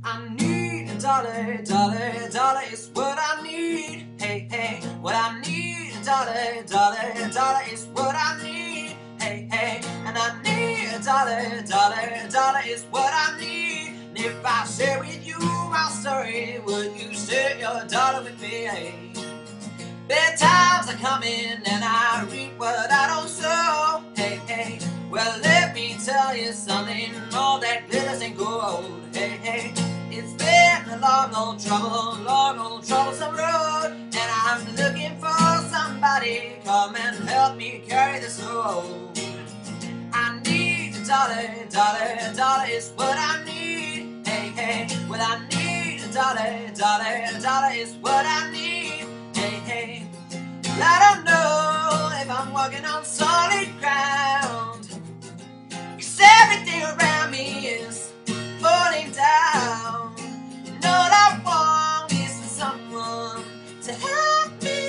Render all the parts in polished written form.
I need a dollar, dollar, dollar is what I need. Hey, hey, what I need. A dollar, dollar, dollar is what I need. Hey, hey, and I need a dollar, dollar, dollar is what I need. And if I share with you my story, would you share your dollar with me? Hey, bad times are coming and I reap what I don't sow. Hey, hey, well let me tell you something, all that glitters ain't gold. Hey, hey, it's been a long old troublesome road, and I'm looking for somebody come and help me carry this load. I need a dollar, dollar, dollar is what I need. Hey, hey, well I need a dollar, dollar, dollar is what I need. Hey, hey, well, I don't know if I'm walking on solid ground, 'cause everything around me is falling down. And all I want is for someone to help me.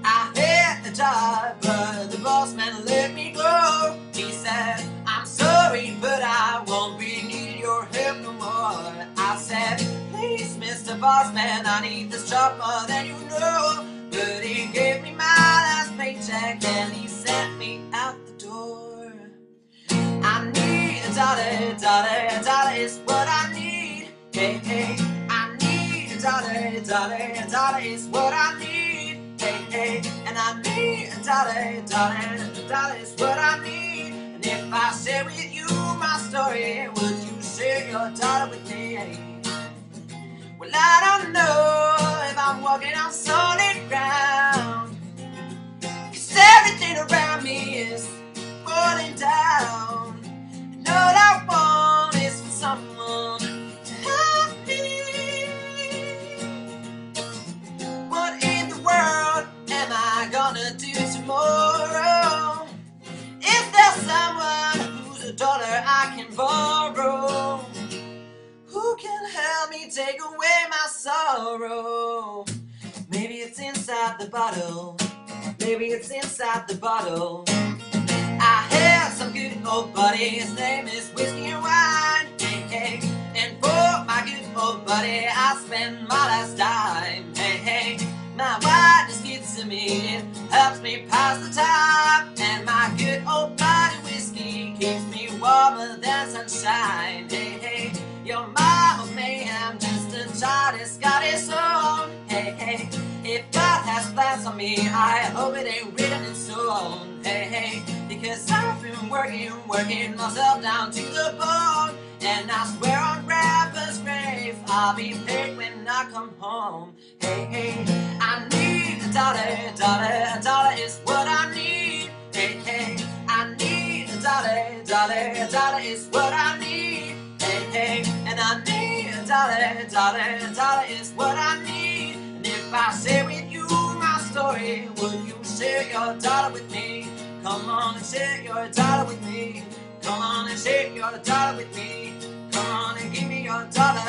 I had the job, but the boss man let me go. He said, I'm sorry, but I won't be needing your help no more. I said, please, Mr. Boss Man, I need this job more than you know. But he gave me my last paycheck and he sent me out the door. I need a dollar, dollar, dollar is what I need. Hey, hey, I need a dollar, dollar, dollar is what I need. Hey, hey, and I need a dollar, dollar, dollar is what I need. And if I share with you my story, would you share your dollar with me? Hey, well, I don't know if I'm walking on solid ground, 'cause everything around me is falling down. And all I want is for someone to help me. What in the world am I gonna do tomorrow? Is there someone who's a dollar I can borrow? Who can help me take away my sorrow? Maybe it's inside the bottle. Maybe it's inside the bottle. I had some good old buddy, his name is Whiskey and Wine. Hey, hey, and for my good old buddy, I spend my last dime. Hey, hey, my wine just gets to me, it helps me pass the time. And my good old buddy whiskey keeps me warmer than sunshine. Hey, hey, your mama's mayhem, just a child that's got his own. Hey, hey, if God has plans on me, I hope it ain't written in stone. Hey, hey, because I've been working myself down to the bone. And I swear on Grandpa's grave, I'll be paid when I come home. Hey, hey, I need a dollar, dollar, dollar is what I need. Hey, hey, I need a dollar, dollar, dollar is what I need. Hey, hey, and I need a dollar, dollar, dollar is what I need. And if I share with you my story, would you share your dollar with me? Come on and share your dollar with me. Come on and share your dollar with me. Come on and give me your dollar.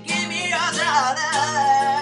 Give me your dollar.